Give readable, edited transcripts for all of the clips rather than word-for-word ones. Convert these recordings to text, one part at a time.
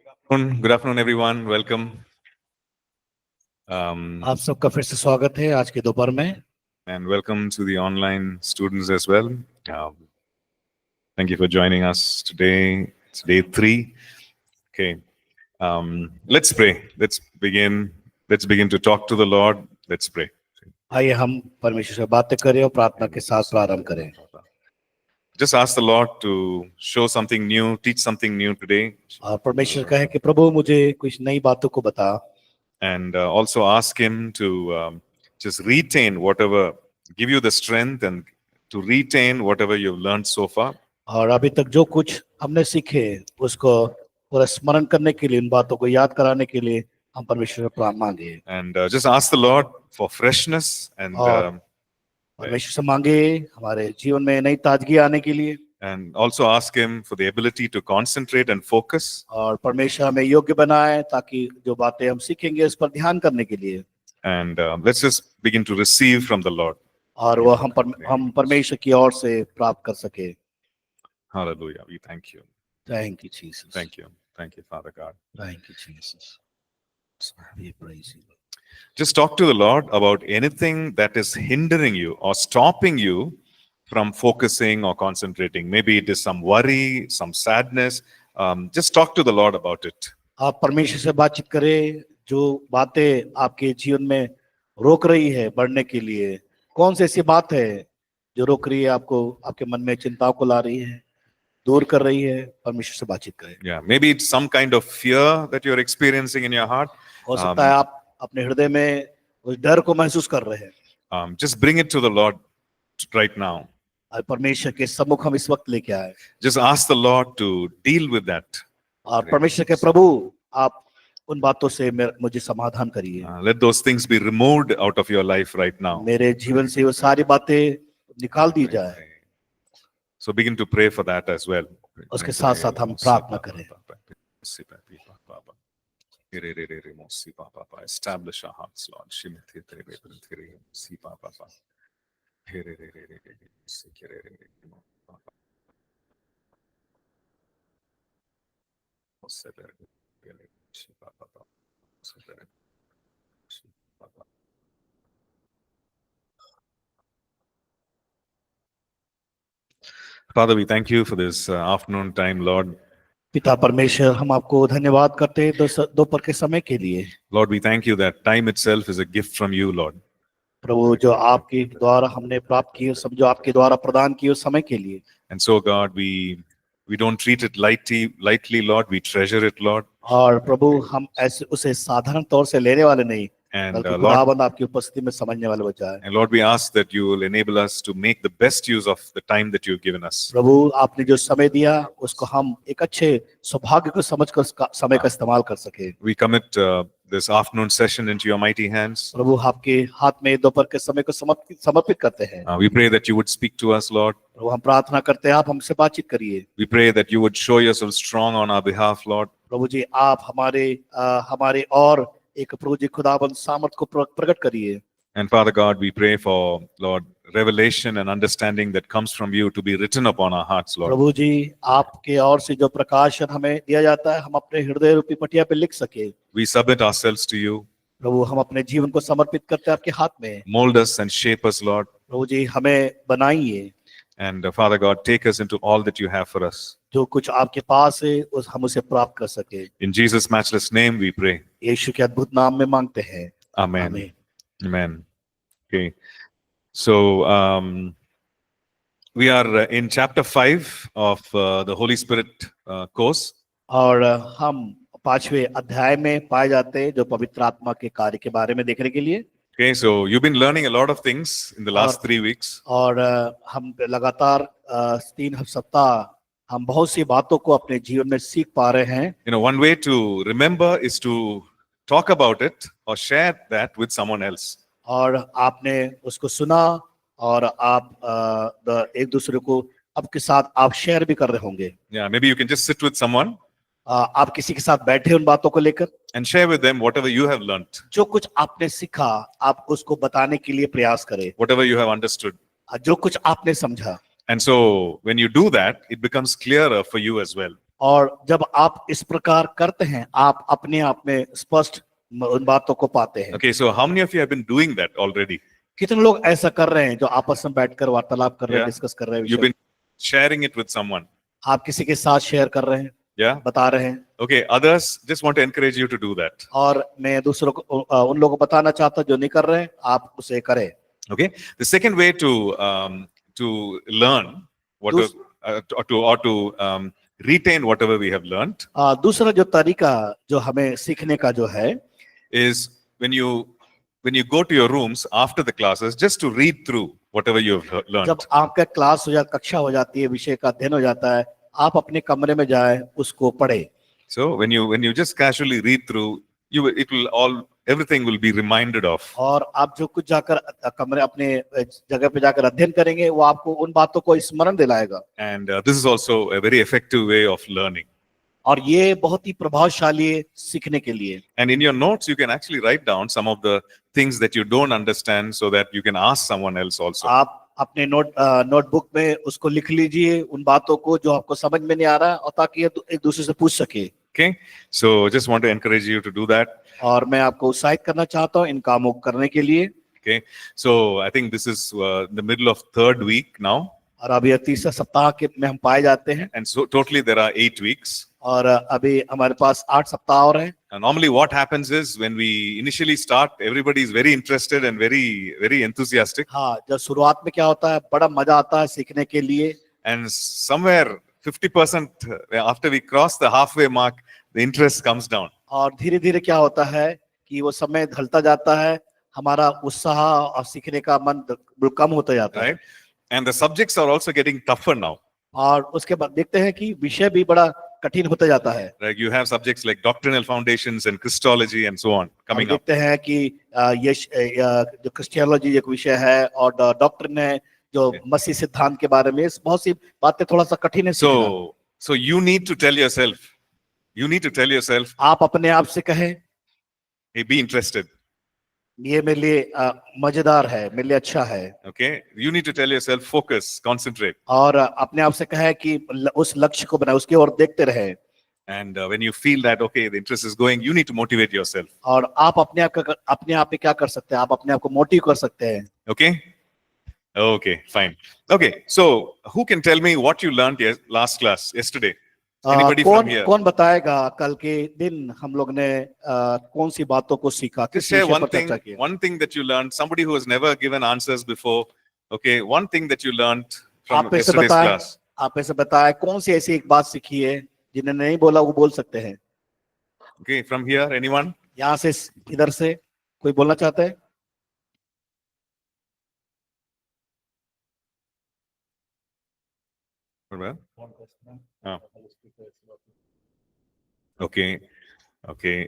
Good afternoon, everyone. Welcome. आप सबका फिर से स्वागत है आज के दोपहर में And welcome to the online students as well. Thank you for joining us today. It's day 3. Okay. Let's pray. Let's begin to talk to the Lord. Let's pray. आइए हम परमेश्वर से बातें करें और प्रार्थना के साथ प्रारंभ करें। Just ask the Lord to show something new, teach something new today. और परमेश्वर कहे कि प्रभु मुझे कुछ नई बातों को बता। And also ask Him to just retain whatever, give you the strength and to retain whatever you've learned so far. और अभी तक जो कुछ हमने सीखे उसको पूरा स्मरण करने के लिए, इन बातों को याद कराने के लिए हम परमेश्वर से प्रार्थना मांगे। And just ask the Lord for freshness and परमेश्वर से मांगे हमारे जीवन में नई ताजगी आने के लिए। and also ask Him for the ability to concentrate and focus. और परमेश्वर हमें योग्य बनाए ताकि जो बातें हम सीखेंगे उस पर ध्यान करने के लिए। And let's just begin to receive from the Lord. और वो हम परमेश्वर की ओर से प्राप्त कर सके। Hallelujah. We thank you. Thank you, Jesus. Thank you. Thank you, Father God. Thank you, Jesus. We praise you. Just talk to the Lord about anything that is hindering you or stopping you from focusing or concentrating. Maybe it is some worry, some sadness. Just talk to the Lord about it. आप परमेश्वर से बातचीत करें जो बातें आपके जीवन में रोक रही है बढ़ने के लिए। कौन सी ऐसी बात है जो रोक रही है आपको, आपके मन में चिंताओं को ला रही है, दूर कर रही है? परमेश्वर से बातचीत करें। Yeah, maybe it's some kind of fear that you're experiencing in your heart. हो सकता है आप अपने हृदय में उस डर को महसूस कर रहे हैं। Just bring it to the Lord right now. परमेश्वर के सम्मुख हम इस वक्त लेके आए। Just ask the Lord to deal with that. और परमेश्वर के प्रभु आप उन बातों से मुझे समाधान करिए। Let those things be removed out of your life right now. मेरे जीवन से वो सारी बातें निकाल दी जाए। So begin to pray for that as well. उसके साथ साथ हम प्रार्थना करें। Establish our hearts, Lord. Father, we thank you for this afternoon time, Lord. पिता परमेश्वर हम आपको धन्यवाद करते हैं दोपहर के समय के लिए। Lord, we thank you that time itself is a gift from you, Lord. प्रभु जो आपके द्वारा हमने प्राप्त किए, सब जो आपके द्वारा प्रदान किए उस समय के लिए। And so, God, we don't treat it lightly, Lord. We treasure it, Lord. और प्रभु हम ऐसे उसे साधारण तौर से लेने वाले नहीं, And खुदावंद आपकी उपस्थिति में समझने वाले बजाय। And Lord, we ask that you will enable us to make the best use of the time that you've given us. प्रभु आपने जो समय दिया उसको हम एक अच्छे सौभाग्य को समझकर समय का इस्तेमाल कर सके। We commit this afternoon session into your mighty hands. प्रभु आपके हाथ में दोपहर के समय को समर्पित करते हैं। We pray that you would speak to us, Lord. प्रभु हम प्रार्थना करते हैं आप हमसे बातचीत करिए। We pray that you would show yourself strong on our behalf, Lord. प्रभु जी आप हमारे और एक प्रभु जी खुदाबंद सामर्थ को प्रकट करिए। And Father God, we pray for, Lord, revelation and understanding that comes from you to be written upon our hearts, Lord. प्रभु जी आपके ओर से जो प्रकाशन हमें दिया जाता है हम अपने हृदय रूपी पटिया पे लिख सके। We submit ourselves to you. प्रभु हम अपने जीवन को समर्पित करते हैं आपके हाथ में। Mold us and shape us, Lord. प्रभु जी हमें बनाइए। And Father God, take us into all that you have for us. जो कुछ आपके पास है उस हम उसे प्राप्त कर सके। In Jesus' matchless name we pray. यीशु के अद्भुत नाम में मांगते हैं। Amen. आमीन। Amen. Okay. So we are in chapter 5 of the Holy Spirit course. और हम 5वें अध्याय में पाए जाते हैं जो पवित्र आत्मा के कार्य के बारे में देखने के लिए। Okay, so you've been learning a lot of things in the last 3 weeks. और हम लगातार 3 सप्ताह हम बहुत सी बातों को अपने जीवन में सीख पा रहे हैं। You know, one way to remember is to talk about it or share that with someone else. और आपने उसको सुना और आप एक दूसरे को आपके साथ आप शेयर भी कर रहे होंगे। Yeah, maybe you can just sit with someone. आप किसी के साथ बैठे उन बातों को लेकर and share with them whatever you have learnt. जो कुछ आपने सीखा आप उसको बताने के लिए प्रयास करें। Whatever you have understood. जो कुछ आपने समझा। And so when you do that, it becomes clearer for you as well. और जब आप इस प्रकार करते हैं आप अपने आप में स्पष्ट उन बातों को पाते हैं। Okay, so how many of you have been doing that already? कितने लोग ऐसा कर रहे हैं जो आपस में बैठकर वार्तालाप कर रहे हैं, Yeah. डिस्कस कर रहे हैं You've विषय, been sharing it with someone. आप किसी के साथ शेयर कर रहे हैं, Yeah. बता रहे हैं। Okay, others just want to encourage you to do that. और मैं दूसरों को उन लोगों को बताना चाहता हूं जो नहीं कर रहे हैं, आप उसे करें। Okay, the second way to learn what Dus- or to retain whatever we have learned दूसरा जो तरीका जो हमें सीखने का जो है, is when you go to your rooms after the classes, just to read through whatever you have learned. जब आपका क्लास हो जाता, कक्षा हो जाती है, विषय का अध्ययन हो जाता है, आप अपने कमरे में जाए, उसको पढ़े। So when you just casually read through, it will everything will be reminded of. और आप जो कुछ जाकर कमरे अपने जगह पे जाकर अध्ययन करेंगे, वो आपको उन बातों को स्मरण दिलाएगा। And this is also a very effective way of learning. और ये बहुत ही प्रभावशाली है सीखने के लिए। And in your notes, you can actually write down some of the things that you don't understand so that you can ask someone else also. आप अपने नोटबुक में उसको लिख लीजिए, उन बातों को जो आपको समझ में नहीं आ रहा है, और ताकि एक दूसरे से पूछ सके। Okay, so just want to encourage you to do that. और मैं आपको उत्साहित करना चाहता हूँ इन कामों को करने के लिए। Okay, so I think this is the middle of third week now. और अभी तीसरा सप्ताह के में हम पाए जाते हैं। And so totally there are 8 weeks. और अभी हमारे पास 8 सप्ताह और हैं। And normally what happens is when we initially start, everybody is very interested and very enthusiastic. हाँ, जब शुरुआत में क्या होता है, बड़ा मजा आता है सीखने के लिए। And somewhere 50% after we cross the halfway mark, the interest comes down. और धीरे धीरे क्या होता है कि वो समय ढलता जाता है, हमारा उत्साह और सीखने का मन कम होता जाता है। Right? And the subjects are also getting tougher now. और उसके बाद देखते हैं कि विषय भी बड़ा कठिन होता जाता है। Like you have subjects like doctrinal foundations and Christology and so on coming up. देखते हैं कि ये जो क्रिश्चियोलॉजी एक विषय है और डॉक्ट्रिन है जो मसीह सिद्धांत के बारे में, बहुत सी बातें थोड़ा सा कठिन है सीखना। So you need to tell yourself, आप अपने आप से कहें, hey, be interested. ये मेरे लिए मजेदार है, मेरे लिए अच्छा है। Okay, you need to tell yourself, focus, concentrate. और अपने आप से कहे कि उस लक्ष्य को बनाए, उसकी ओर देखते रहे। And when you feel that okay, the interest is going, you need to motivate yourself. और आप अपने आप पे क्या कर सकते हैं, आप अपने आप को मोटिव कर सकते हैं। Okay, fine. Okay, so who can tell me what you learned last class yesterday? Anybody from here? कौन बताएगा कल के दिन हम लोग ने कौन सी बातों को सीखा, किस Just share विषय पर चर्चा की? one thing that you learned. Somebody who has never given answers before. Okay, one thing that you learned from आप ऐसे yesterday's बताएं, class. आप ऐसे बताएं कौन सी ऐसी एक बात सीखी है जिन्हें नहीं बोला वो बोल सकते हैं। Okay, from here, anyone? यहाँ से, इधर से कोई बोलना चाहता है? Okay,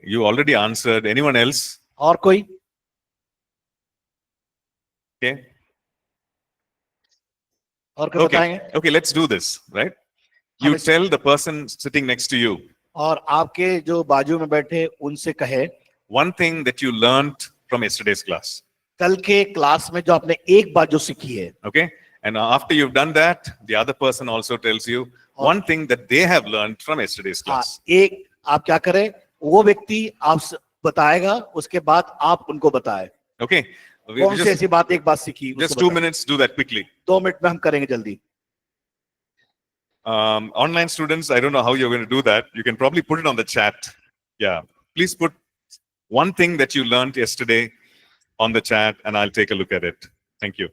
you already answered. Anyone else? और कोई? Okay. और क्या बताएंगे? Okay, let's do this, right? You tell the person sitting next to you. और आपके जो बाजू में बैठे उनसे कहे, one thing that you learned from yesterday's class. कल के क्लास में जो आपने एक बात जो सीखी है। Okay, and after you've done that, the other person also tells you one thing that they have learned from yesterday's class. एक आप क्या करें, वो व्यक्ति आप बताएगा, उसके बाद आप उनको बताएं। Okay, कौन सी ऐसी बात एक बात सीखी? just 2 minutes, do that quickly. 2 minute में हम करेंगे जल्दी। Online students, I don't know how you're going to do that. You can probably put it on the chat. Yeah, please put one thing that you learned yesterday on the chat and I'll take a look at it. Thank you.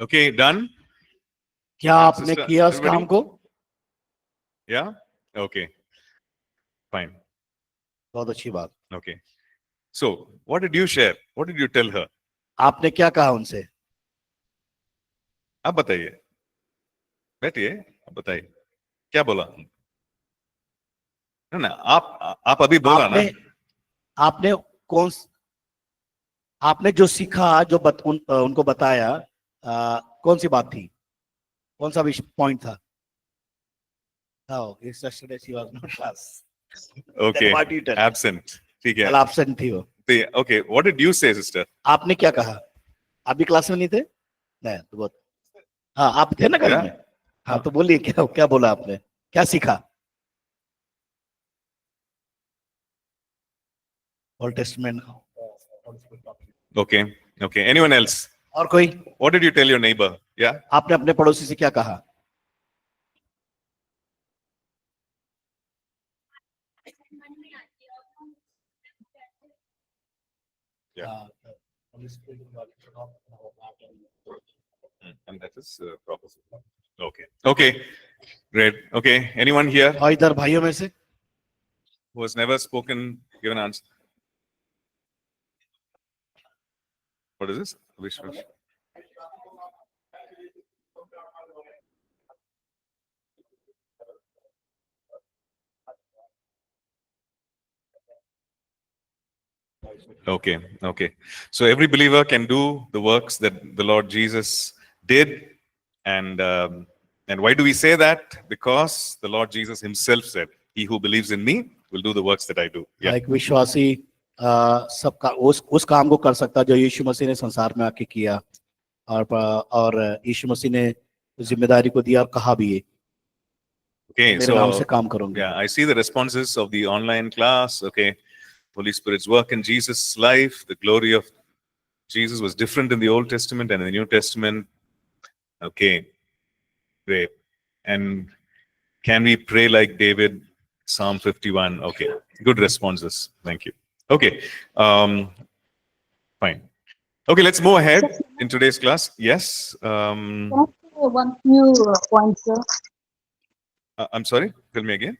Okay, done? क्या आपने किया उस काम को? Yeah? Okay. Fine. बहुत अच्छी बात। Okay. So, what did you share? What did you tell her? आपने क्या कहा उनसे? आप बताइए, बैठिए, आप बताइए, क्या बोला? ना आप अभी बोला ना? आपने आपने जो सीखा, जो उनको बताया, कौन सी बात थी, कौन सा पॉइंट था? yesterday she was not class. Okay, Then what you tell? absent. ठीक है. कल absent थी वो. Okay, what did you say, sister? आपने क्या कहा? आप भी क्लास में नहीं थे? नहीं, तो बहुत. हाँ, आप थे ना कल में. हाँ, तो बोलिए, क्या क्या बोला आपने, क्या सीखा? Old Testament. Okay, okay. Anyone else? और कोई? What did you tell your neighbor? Yeah. आपने अपने पड़ोसी से क्या कहा? Yeah. And that is prophecy. Okay. Okay. Great. Okay. Anyone here और इधर भाइयों में से? who has never spoken, given answer? What is this? Vishwash. Okay. Okay. So every believer can do the works that the Lord Jesus did, and why do we say that? Because the Lord Jesus Himself said, "He who believes in Me will do the works that I do." Yeah. एक विश्वासी सबका उस काम को कर सकता जो यीशु मसीह ने संसार में आके किया, और यीशु मसीह ने जिम्मेदारी को दिया और कहा भी है, Okay. मेरे नाम से So काम करोगे. yeah, I see the responses of the online class. Okay. Holy Spirit's work in Jesus' life. The glory of Jesus was different in the Old Testament and in the New Testament. Okay. Great. And can we pray like David? Psalm 51. Okay. Good responses. Thank you. Okay. Fine. Okay, let's move ahead in today's class. Yes. Can I say one few points, sir? I'm sorry. Tell me again.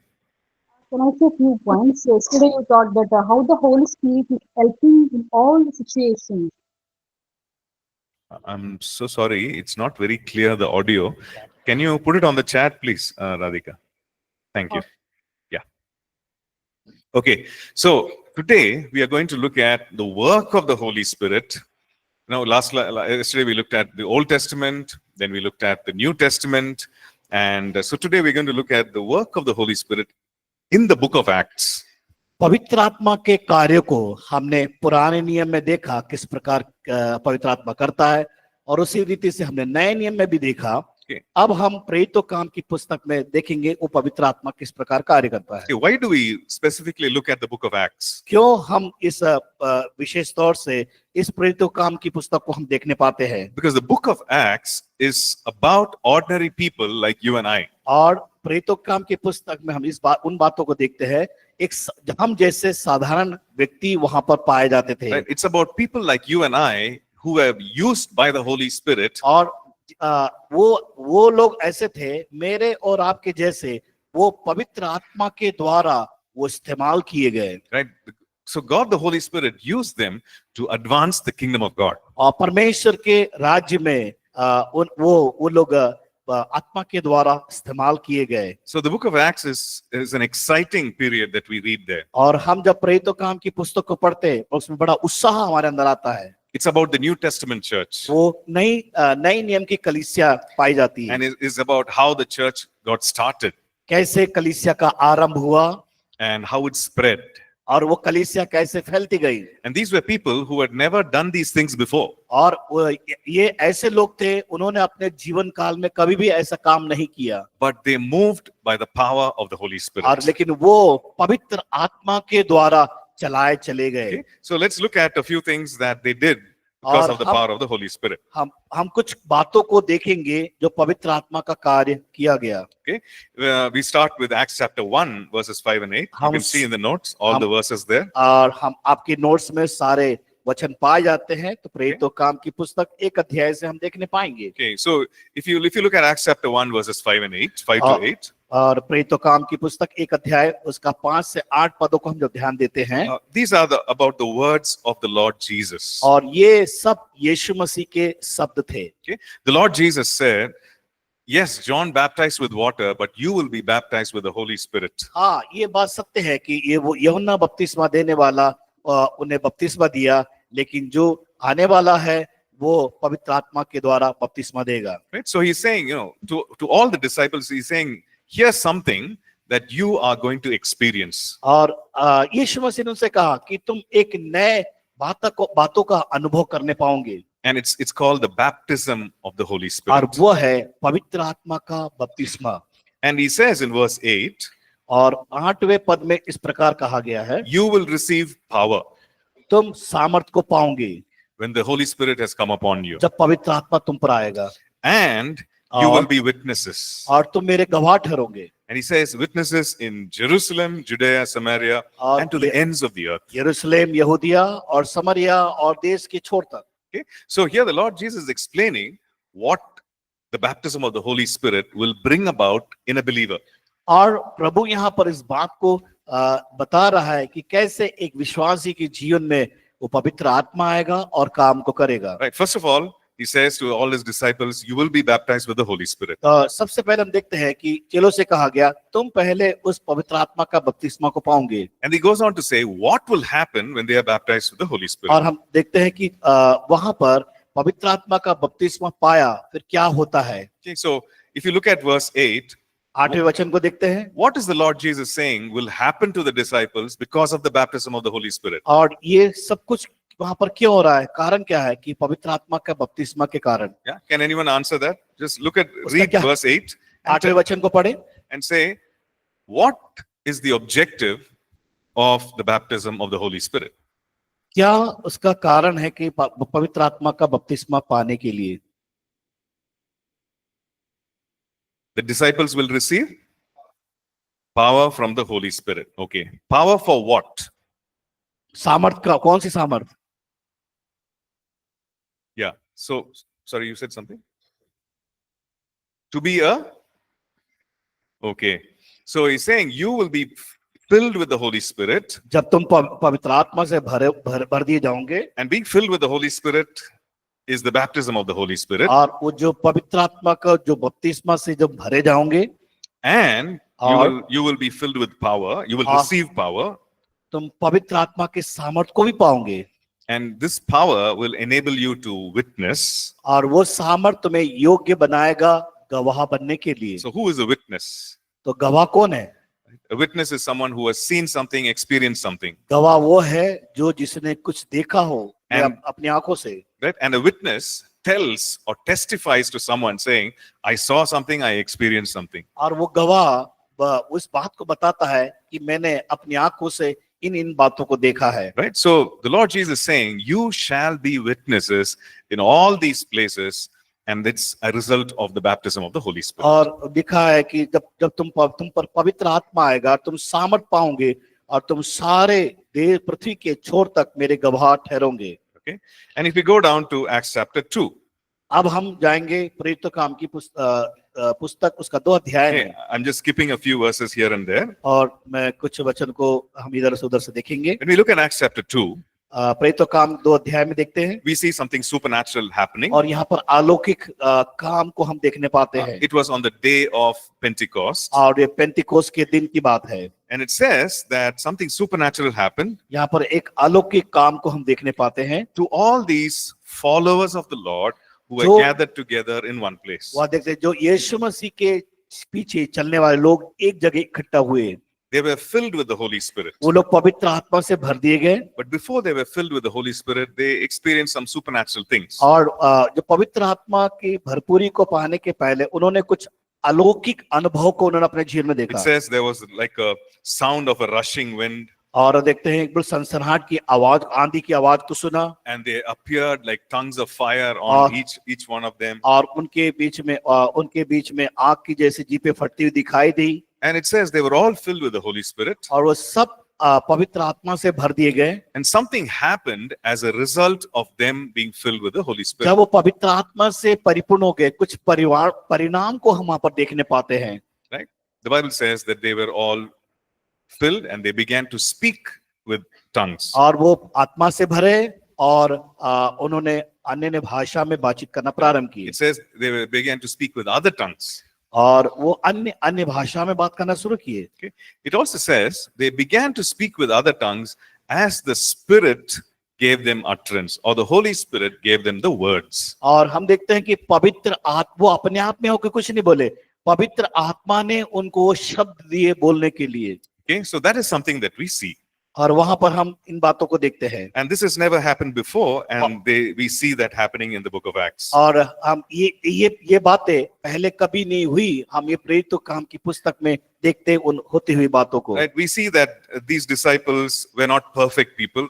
Can I say a few points? Yesterday you taught that how the Holy Spirit is helping in all the situations. I'm so sorry. It's not very clear, the audio. Can you put it on the chat, please, Radhika? Thank you. Yeah. Okay. So today we are going to look at the work of the Holy Spirit. Now, yesterday we looked at the Old Testament, then we looked at the New Testament, and so today we're going to look at the work of the Holy Spirit in the book of Acts. पवित्र आत्मा के कार्य को हमने पुराने नियम में देखा किस प्रकार पवित्र आत्मा करता है, और उसी रीति से हमने नए नियम में भी देखा. अब हम प्रेरितों काम की पुस्तक में देखेंगे वो पवित्र आत्मा किस प्रकार कार्य करता है. Why do we specifically look at the book of Acts? क्यों हम इस विशेष तौर से इस प्रेरितों काम की पुस्तक को हम देखने पाते हैं? Because the book of Acts is about ordinary people like you and I. और प्रेरितों काम की पुस्तक में हम उन बातों को देखते हैं, एक हम जैसे साधारण व्यक्ति वहां पर पाए जाते थे. Right? It's about people like you and I who are used by the Holy Spirit. और वो लोग ऐसे थे, मेरे और आपके जैसे, वो पवित्र आत्मा के द्वारा वो इस्तेमाल किए गए. Right? So God the Holy Spirit used them to advance the kingdom of God. और परमेश्वर के राज्य में वो लोग आत्मा के द्वारा इस्तेमाल किए गए. So the book of Acts is an exciting period that we read there. और हम जब प्रेरितों काम की पुस्तक को पढ़ते हैं उसमें बड़ा उत्साह हमारे अंदर आता है. It's about the New Testament church. वो नई नियम की कलीसिया पाई जाती है. And it is about how the church got started कैसे कलीसिया का आरंभ हुआ and how it spread. और वो कलीसिया कैसे फैलती गई. And these were people who had never done these things before. और ये ऐसे लोग थे, उन्होंने अपने जीवन काल में कभी भी ऐसा काम नहीं किया. But they moved by the power of the Holy Spirit. और लेकिन वो पवित्र आत्मा के द्वारा चलाए चले गए. Okay? So let's look at a few things that they did because of the power of the Holy Spirit. हम कुछ बातों को देखेंगे जो पवित्र आत्मा का कार्य किया गया. Okay, we start with Acts chapter 1 verses 5 and 8. You can see in the notes all the verses there. और हम आपके नोट्स में सारे वचन पाए जाते हैं, तो प्रेरितों काम की पुस्तक 1 अध्याय से हम देखने पाएंगे. Okay, so if you look at Acts chapter 1 verses 5 and 8, 5 to 8. और प्रेरितों काम की पुस्तक 1 अध्याय उसका 5 से 8 पदों को हम जब ध्यान देते हैं, these are about the words of the Lord Jesus. और ये सब यीशु मसीह के शब्द थे. Okay, the Lord Jesus said, yes, John baptized with water, but you will be baptized with the Holy Spirit. हाँ, ये बात सत्य है कि ये वो यूहन्ना बपतिस्मा देने वाला उन्हें बपतिस्मा दिया, लेकिन जो आने वाला है वो पवित्र आत्मा के द्वारा बपतिस्मा देगा। Right? So he's saying, to all the disciples, he's saying, here's something that you are going to experience. और यीशु मसीह ने उनसे कहा कि तुम एक नए बातों का अनुभव करने पाओगे, And it's called the baptism of the Holy और Spirit. वो है पवित्र आत्मा का बपतिस्मा। And he says in verse 8, और 8वें पद में इस प्रकार कहा गया है, you will receive power तुम सामर्थ को पाओगे when the Holy Spirit has come upon you. जब पवित्र आत्मा तुम पर आएगा, And you और- will be witnesses. और तुम मेरे गवाह ठहरोगे। And he says, witnesses in Jerusalem, Judea, Samaria, और and to the ends of the earth. यरूशलेम, यहूदिया और समरिया और देश के छोर तक। Okay? So here the Lord Jesus is explaining what the baptism of the Holy Spirit will bring about in a believer. और प्रभु यहाँ पर इस बात को बता रहा है कि कैसे एक विश्वासी के जीवन में वो पवित्र आत्मा आएगा और काम को करेगा। Right. First of all, he says to all his disciples, you will be baptized with the Holy Spirit. तो सबसे पहले हम देखते हैं कि चेलों से कहा गया तुम पहले उस पवित्र आत्मा का बपतिस्मा को पाओगे। And he goes on to say, what will happen when they are baptized with the Holy Spirit? और हम देखते हैं कि वहां पर पवित्र आत्मा का बपतिस्मा पाया फिर क्या होता है। Okay, so if you look at verse 8, 8वें वचन को देखते हैं, what is the Lord Jesus saying will happen to the disciples because of the baptism of the Holy Spirit? और ये सब कुछ वहां पर क्यों हो रहा है, कारण क्या है कि पवित्र आत्मा का बपतिस्मा के कारण। Yeah, can anyone answer that? Just look at, उसका read क्या- verse 8 and 8वें वचन को पढ़े and say, what is the objective of the baptism of the Holy Spirit? क्या उसका कारण है कि पवित्र आत्मा का बपतिस्मा पाने के लिए The disciples will receive power from the Holy Spirit. Okay. Power for what? सामर्थ का, कौन सी सामर्थ? Yeah. So, sorry, you said something? To be a? Okay. So he's saying you will be filled with the Holy Spirit, जब तुम पवित्र आत्मा से भर दिए जाओगे, and being filled with the Holy Spirit is the baptism of the Holy Spirit, और वो जो पवित्र आत्मा का जो बपतिस्मा से जब भरे जाओगे, and और- you will be filled with power. You will और- receive power, तुम पवित्र आत्मा के सामर्थ को भी पाओगे, and this power will enable you to witness. और वो सामर्थ तुम्हें योग्य बनाएगा गवाह बनने के लिए। So, who is a witness? तो गवाह कौन है? A witness is someone who has seen something, experienced something, गवाह वो है जो जिसने कुछ देखा हो And- अपनी आंखों से। right? And a witness tells or testifies to someone saying, I saw something, I experienced something. और वो गवाह उस बात को बताता है कि मैंने अपनी आंखों से इन बातों को देखा है। Right? So the Lord Jesus is saying, you shall be witnesses in all these places, and it's a result of the baptism of the Holy Spirit. और लिखा है कि जब तुम पर पवित्र आत्मा आएगा, तुम सामर्थ पाओगे और तुम सारे देश पृथ्वी के छोर तक मेरे गवाह ठहरोगे। Okay? And if we go down to Acts chapter 2, अब हम जाएंगे प्रेरितों काम की पुस्तक, उसका 2 अध्याय okay, है, I'm just skipping a few verses here and there. और मैं कुछ वचन को हम इधर से उधर से देखेंगे। When we look at Acts chapter 2, प्रेरितों काम 2 अध्याय में देखते हैं, we see something supernatural happening. और यहाँ पर अलौकिक काम को हम देखने पाते हैं। It was on the day of Pentecost, और ये पेंतिकोस के दिन की बात है। and it says that something supernatural happened यहाँ पर एक अलौकिक काम को हम देखने पाते हैं। to all these followers of the Lord who were जो- gathered together in one place. वह देखते हैं जो यीशु मसीह के पीछे चलने वाले लोग एक जगह इकट्ठा हुए, They were filled with the Holy Spirit. वो लोग पवित्र आत्मा से भर दिए गए, But before they were filled with the Holy Spirit, they experienced some supernatural things. और जो पवित्र आत्मा की भरपूरी को पाने के पहले उन्होंने कुछ अलौकिक अनुभव को उन्होंने अपने जीवन में It देखा। says there was like a sound of a rushing wind, और देखते हैं एक बड़ी सनसनाहट की आवाज, आंधी की आवाज को सुना, and they appeared like tongues of fire और- on each one of them. और उनके बीच में आग की जैसी जीपें फटती हुई दिखाई दी, And it says they were all filled with the Holy Spirit, और वो सब पवित्र आत्मा से भर दिए गए। and something happened as a result of them being filled with the Holy Spirit. जब वो पवित्र आत्मा से परिपूर्ण हो गए, कुछ परिणाम को हम वहां पर देखने पाते हैं। Right? The Bible says that they were all filled and they began to speak with tongues. और वो आत्मा से भरे और उन्होंने अन्य भाषा में बातचीत करना प्रारंभ की, It says they began to speak with other tongues. और वो अन्य भाषा में बात करना शुरू किए। Okay. It also says they began to speak with other tongues as the Spirit gave them utterance, or the Holy Spirit gave them the words. और हम देखते हैं कि पवित्र आत्मा वो अपने आप में होकर कुछ नहीं बोले, पवित्र आत्मा ने उनको वो शब्द दिए बोलने के लिए। Okay, so that is something that we see. और वहां पर हम इन बातों को देखते हैं। And this has never happened before, and we see that happening in the book of Acts. और हम ये बातें पहले कभी नहीं हुई, हम ये प्रेरितों काम की पुस्तक में देखते हैं उन होती हुई बातों को। Right? We see that these disciples were not perfect people.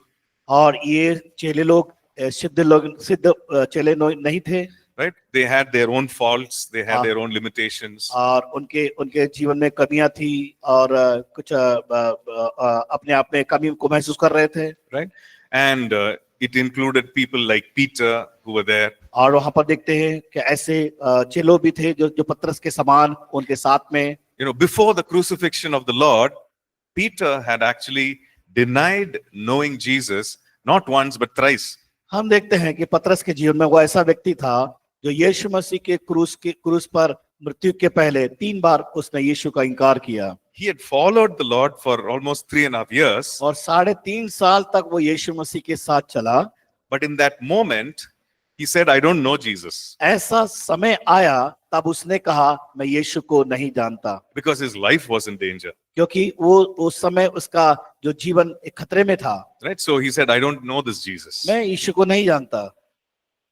और ये चेले लोग सिद्ध चेले नहीं थे। Right? They had their own faults, they had हाँ। their own limitations. और उनके जीवन में कमियां थी और कुछ अपने आप में कमी को महसूस कर रहे थे। Right? And it included people like Peter who were there. और वहां पर देखते हैं कि ऐसे चेलों भी थे जो पतरस के समान उनके साथ में। You know, before the crucifixion of the Lord, Peter had actually denied knowing Jesus not once but thrice. हम देखते हैं कि पतरस के जीवन में वो ऐसा व्यक्ति था जो यीशु मसीह के क्रूस पर मृत्यु के पहले 3 बार उसने यीशु का इनकार किया। He had followed the Lord for almost 3.5 years. और 3.5 साल तक वो यीशु मसीह के साथ चला। But in that moment, he said, I don't know Jesus. ऐसा समय आया तब उसने कहा मैं यीशु को नहीं जानता, Because his life was in danger. क्योंकि वो उस समय उसका जो जीवन एक खतरे में था। Right? So he said, I don't know this Jesus. मैं यीशु को नहीं जानता।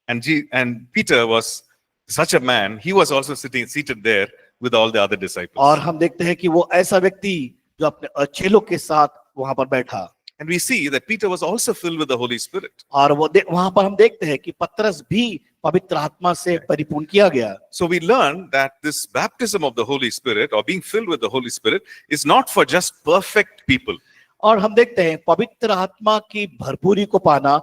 And Peter was such a man, he was also seated there with all the other disciples. और हम देखते हैं कि वो ऐसा व्यक्ति जो अपने चेलों के साथ वहां पर बैठा। And we see that Peter was also filled with the Holy Spirit. और वो वहां पर हम देखते हैं कि पतरस भी पवित्र आत्मा से परिपूर्ण किया गया। So we learn that this baptism of the Holy Spirit or being filled with the Holy Spirit is not for just perfect people. और हम देखते हैं पवित्र आत्मा की भरपूरी को पाना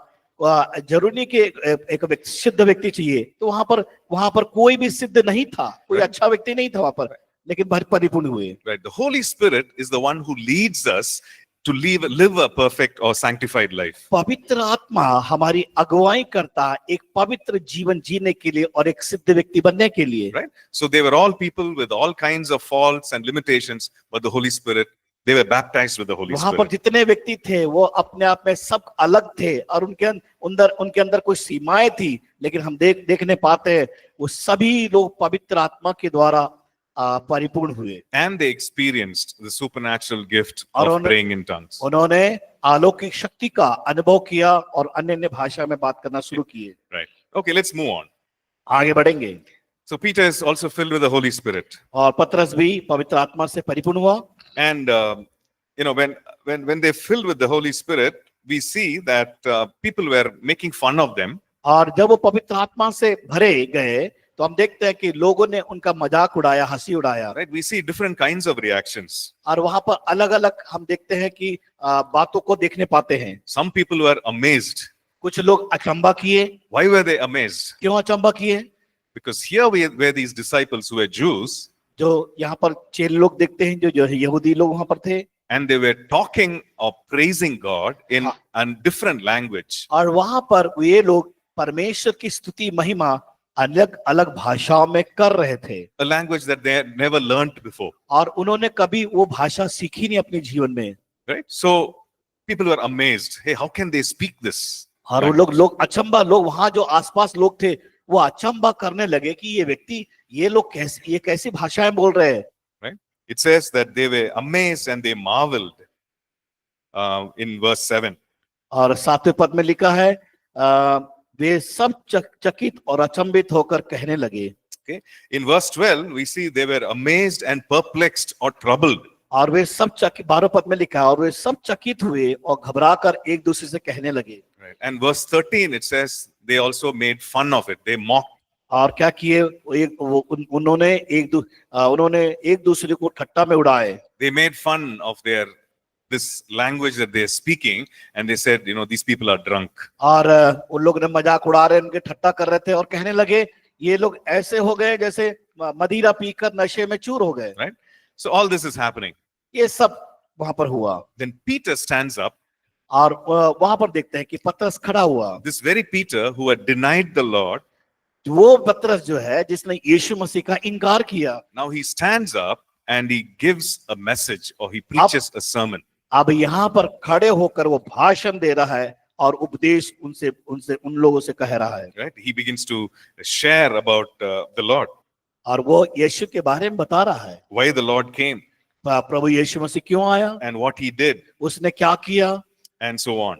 जरूरी कि एक सिद्ध व्यक्ति चाहिए। तो वहां पर कोई भी सिद्ध नहीं था, कोई अच्छा व्यक्ति नहीं था वहां पर, लेकिन परिपूर्ण हुए। Right? The Holy Spirit is the one who leads us to live a perfect or sanctified life. पवित्र आत्मा हमारी अगुवाई करता एक पवित्र जीवन जीने के लिए और एक सिद्ध व्यक्ति बनने के लिए। Right? So they were all people with all kinds of faults and limitations, but the Holy Spirit, they were baptized with the Holy वहां पर Spirit. जितने व्यक्ति थे वो अपने आप में सब अलग थे और उनके अंदर कुछ सीमाएं थी, लेकिन हम देखने पाते हैं वो सभी लोग पवित्र आत्मा के द्वारा परिपूर्ण हुए। And they experienced the supernatural gift और of praying in tongues. उन्होंने अलौकिक शक्ति का अनुभव किया और अन्य भाषा में बात करना शुरू किए। Right. Okay, let's move on. आगे बढ़ेंगे। So Peter is also filled with the Holy Spirit. और पतरस भी पवित्र आत्मा से परिपूर्ण हुआ। And you know, when they're filled with the Holy Spirit, we see that people were making fun of them. और जब वो पवित्र आत्मा से भरे गए तो हम देखते हैं कि लोगों ने उनका मजाक उड़ाया, हंसी उड़ाया। Right? We see different kinds of reactions. और वहां पर अलग-अलग हम देखते हैं कि बातों को देखने पाते हैं। Some people were amazed. कुछ लोग अचंबा किए। Why were they amazed? क्यों अचंबा किए? Because here were these disciples who were Jews, जो यहाँ पर चेले लोग देखते हैं जो यहूदी लोग वहां पर थे, and they were talking or praising God in a different language. और वहां पर ये लोग परमेश्वर की स्तुति महिमा अलग अलग भाषाओं में कर रहे थे। A language that they had never learned before. और उन्होंने कभी वो भाषा सीखी नहीं अपने जीवन में। Right? So people were amazed. Hey, how can they speak this? और वो लोग अचंबा, लोग वहां जो आसपास लोग थे वो अचंबा करने लगे कि ये व्यक्ति, ये लोग कैसी भाषाएं बोल रहे हैं। Right? It says that they were amazed and they marveled in verse 7. और 7वें पद में लिखा है वे सब चकित और अचंभित होकर कहने लगे। Okay? In verse 12, we see they were amazed and perplexed or troubled. और वे सब 12 पद में लिखा है और वे सब चकित हुए और घबराकर एक दूसरे से कहने लगे। Right? And verse 13, it says they also made fun of it. They mocked. और क्या किए? उन्होंने एक दूसरे को ठट्टा में उड़ाए। They made fun of this language that they're speaking, and they said, you know, these people are drunk. और उन लोग ने मजाक उड़ा रहे, उनके ठट्टा कर रहे थे और कहने लगे ये लोग ऐसे हो गए जैसे मदिरा पीकर नशे में चूर हो गए। Right? So all this is happening. ये सब वहां पर हुआ। Then Peter stands up. और वहां पर देखते हैं कि पतरस खड़ा हुआ। This very Peter who had denied the Lord, वो पतरस जो है जिसने यीशु मसीह का इनकार किया, now he stands up and he gives a message or he preaches a sermon. अब यहाँ पर खड़े होकर वो भाषण दे रहा है और उपदेश उनसे उनसे उन लोगों से कह रहा है। right? He begins to share about the Lord, और वो यीशु के बारे में बता रहा है, why the Lord came प्रभु यीशु मसीह क्यों आया, and what he did, उसने क्या किया, and so on.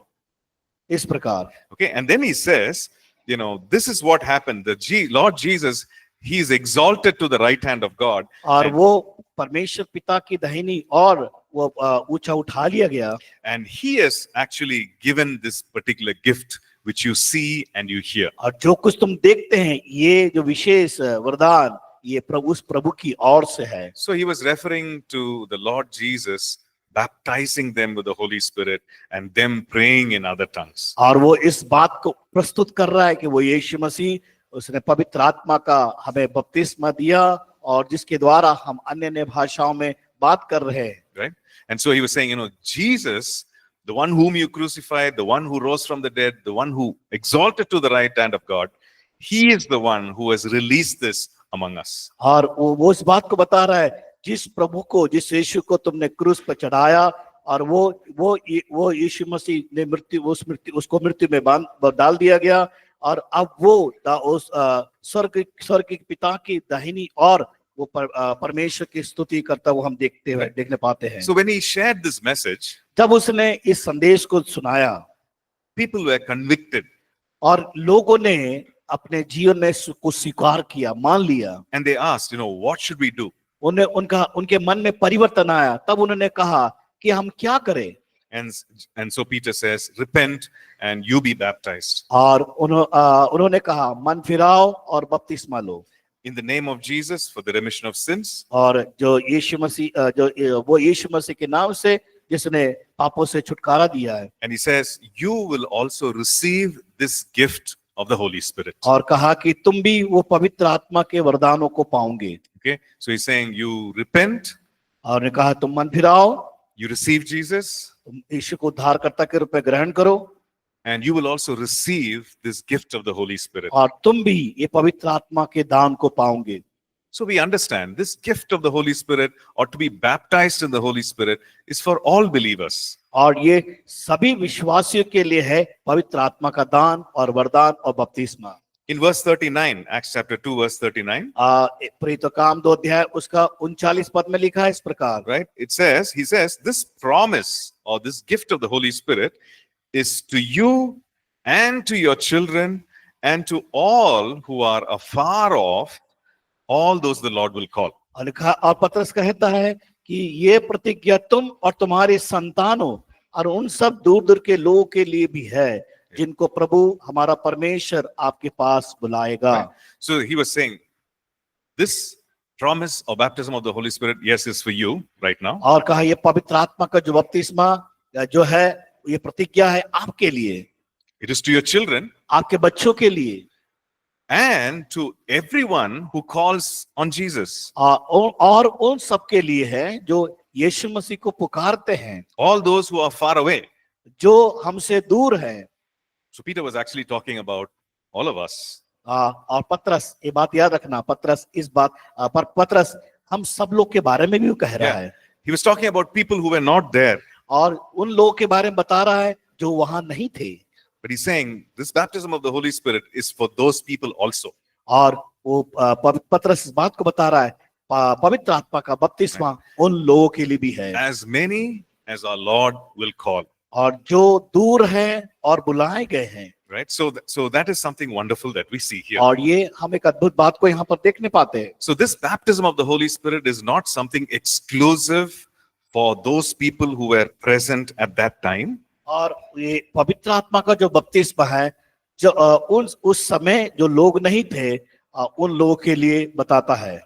इस प्रकार। Okay, and then he says, you know, this is what happened. The Lord Jesus, he is exalted to the right hand of God, और and, वो परमेश्वर पिता की दाहिनी और वो ऊंचा उठा लिया गया, and he has actually given this particular gift which you see and you hear. और जो कुछ तुम देखते हैं ये जो विशेष वरदान ये उस प्रभु की ओर से है। So he was referring to the Lord Jesus baptizing them with the Holy Spirit and them praying in other tongues. और वो इस बात को प्रस्तुत कर रहा है कि वो यीशु मसीह उसने पवित्र आत्मा का हमें बपतिस्मा दिया और जिसके द्वारा हम अन्य भाषाओं में बात कर रहे हैं। Right? And so he was saying, you know, Jesus, the one whom you crucified, the one who rose from the dead, the one who exalted to the right hand of God, he is the one who has released this among us. और वो इस बात को बता रहा है, जिस प्रभु को, जिस यीशु को तुमने क्रूस पर चढ़ाया और वो यीशु मसीह ने उसको मृत्यु में डाल दिया गया और अब वो उस स्वर्ग के पिता की दाहिनी और वो परमेश्वर की स्तुति करता वो हम देखने पाते हैं। So when he shared this message, जब उसने इस संदेश को सुनाया, people were convicted और लोगों ने अपने जीवन में को स्वीकार किया, मान लिया, and they asked, you know, what should we do? उनके मन में परिवर्तन आया, तब उन्होंने कहा कि हम क्या करें। And so Peter says, repent and you be baptized और उन्होंने कहा मन फिराओ और बपतिस्मा लो in the name of Jesus for the remission of sins, और जो यीशु मसीह के नाम से जिसने पापों से छुटकारा दिया है। and he says, you will also receive this gift of the Holy Spirit. और कहा कि तुम भी वो पवित्र आत्मा के वरदानों को पाओगे। Okay, so he's saying, you repent, और ने कहा तुम मन फिराओ, you receive Jesus, तुम यीशु को उद्धारकर्ता के रूप में ग्रहण करो, and you will also receive this gift of the Holy Spirit. और तुम भी ये पवित्र आत्मा के दान को पाओगे। So we understand this gift of the Holy Spirit, or to be baptized in the Holy Spirit, is for all believers. और ये सभी विश्वासियों के लिए है पवित्र आत्मा का दान और वरदान और बपतिस्मा। In verse 39, Acts chapter 2, verse 39, प्रेरितों 2 अध्याय उसका 39 पद में लिखा है इस प्रकार, right? He says, this promise or this gift of the Holy Spirit is to you and to your children and to all who are afar off, all those the Lord will call. और पतरस कहता है कि ये प्रतिज्ञा तुम और तुम्हारे संतानों और उन सब दूर दूर के लोगों के लिए भी है जिनको प्रभु हमारा परमेश्वर आपके पास बुलाएगा। Right. So he was saying, this promise of baptism of the Holy Spirit, yes, is for you right now. और कहा ये पवित्र आत्मा का जो बपतिस्मा जो है ये प्रतिज्ञा है आपके लिए, It is to your children आपके बच्चों के लिए, and to everyone who calls on Jesus. और उन सब के लिए है जो यीशु मसीह को पुकारते हैं, All those who are far away. जो हमसे दूर है। So Peter was actually talking about all of us. और पतरस ये बात याद रखना, पतरस हम सब लोग के बारे में भी कह रहा है। He was talking about people who were not there. और उन लोगों के बारे में बता रहा है जो वहां नहीं थे। But he's saying this baptism of the Holy Spirit is for those people also. और वो पतरस इस बात को बता रहा है पवित्र आत्मा का बपतिस्मा उन लोगों के लिए भी है, As many as our Lord will call. और जो दूर हैं और बुलाए गए हैं। Right? So that is something wonderful that we see here. और ये हम एक अद्भुत बात को यहाँ पर देखने पाते हैं। So this baptism of the Holy Spirit is not something exclusive for those people who were present at that time. और ये पवित्र आत्मा का जो बपतिस्मा है जो उस समय जो लोग नहीं थे उन लोगों के लिए बताता है।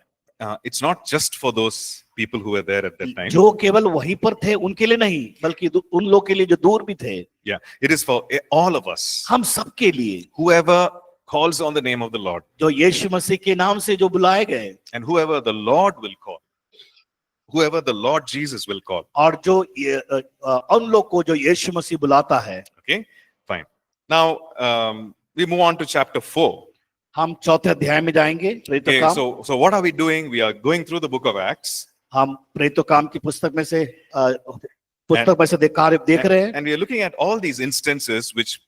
It's not just for those people who were there at that time. जो केवल वहीं पर थे उनके लिए नहीं, बल्कि उन लोग के लिए जो दूर भी थे। Yeah, it is for all of us. हम सब के लिए, Whoever calls on the name of the Lord, जो यीशु मसीह के नाम से जो बुलाए गए, and whoever the Lord will call, whoever the Lord Jesus will call. और जो उन लोग को जो यीशु मसीह बुलाता है। Okay, fine. Now we move on to chapter 4. हम चौथे अध्याय में जाएंगे। Okay, so what are we doing? We are going through the book of Acts. हम प्रेरितों काम की पुस्तक में से कार्य देख रहे हैं। And we are looking at all these instances which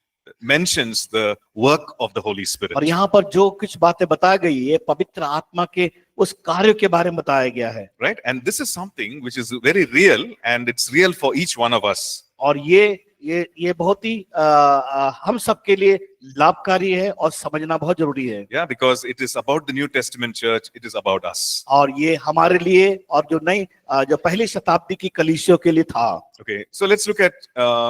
mentions the work of the Holy Spirit. और यहाँ पर जो कुछ बातें बताई गई है पवित्र आत्मा के उस कार्य के बारे में बताया गया है, Right? And this is something which is very real, and it's real for each one of us. और ये बहुत ही हम सबके लिए लाभकारी है और समझना बहुत जरूरी है। Yeah, because it is about the New Testament church, it is about us. और ये हमारे लिए और जो नई जो पहली शताब्दी की कलीसियों के लिए था। Okay, so let's look at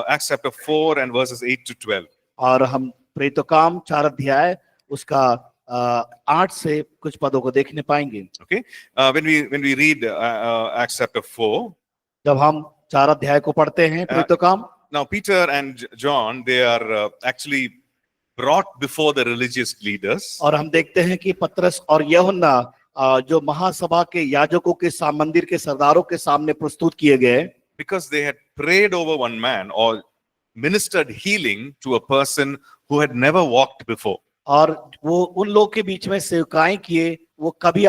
Acts chapter 4 and verses 8 to 12. और हम प्रेरितों काम 4 अध्याय उसका 8 से कुछ पदों को देखने पाएंगे। Okay, when we read Acts chapter 4, जब हम 4 अध्याय को पढ़ते हैं प्रेरितों काम, now Peter and John, they are actually brought before the religious leaders. और हम देखते हैं कि पतरस और यूहन्ना जो महासभा के याजकों के मंदिर के सरदारों के सामने प्रस्तुत किए गए, Because they had prayed over one man or ministered healing to a person who had never walked before. और वो उन लोगों के बीच में सेवकाएं किए, वो कभी